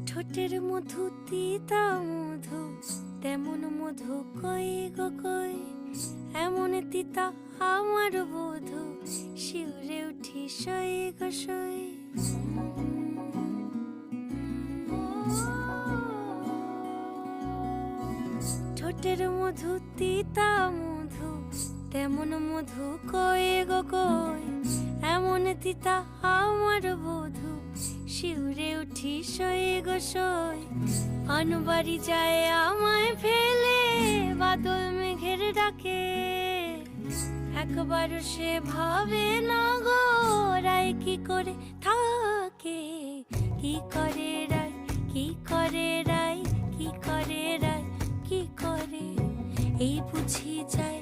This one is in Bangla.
ঠোঁটের মধু তিতা মধু, তেমন মধু কই গো কই, এমন তিতা আমার বধু, শিউরে উঠি সই গো সই। ঠোঁটের মধু তিতা মধু, তেমন মধু কই গো কই, এমন তিতা আমার বধু, শিউরে উঠি সই গো সই। আনবাড়ি যায় আমায় ফেলে বাদল মেঘের ডাকে, একবারও সে ভাবে না গো রায় কি করে থাকে। কি করে রায়, কি করে রায়, কি করে রায়, কি করে, এই বুঝি যায়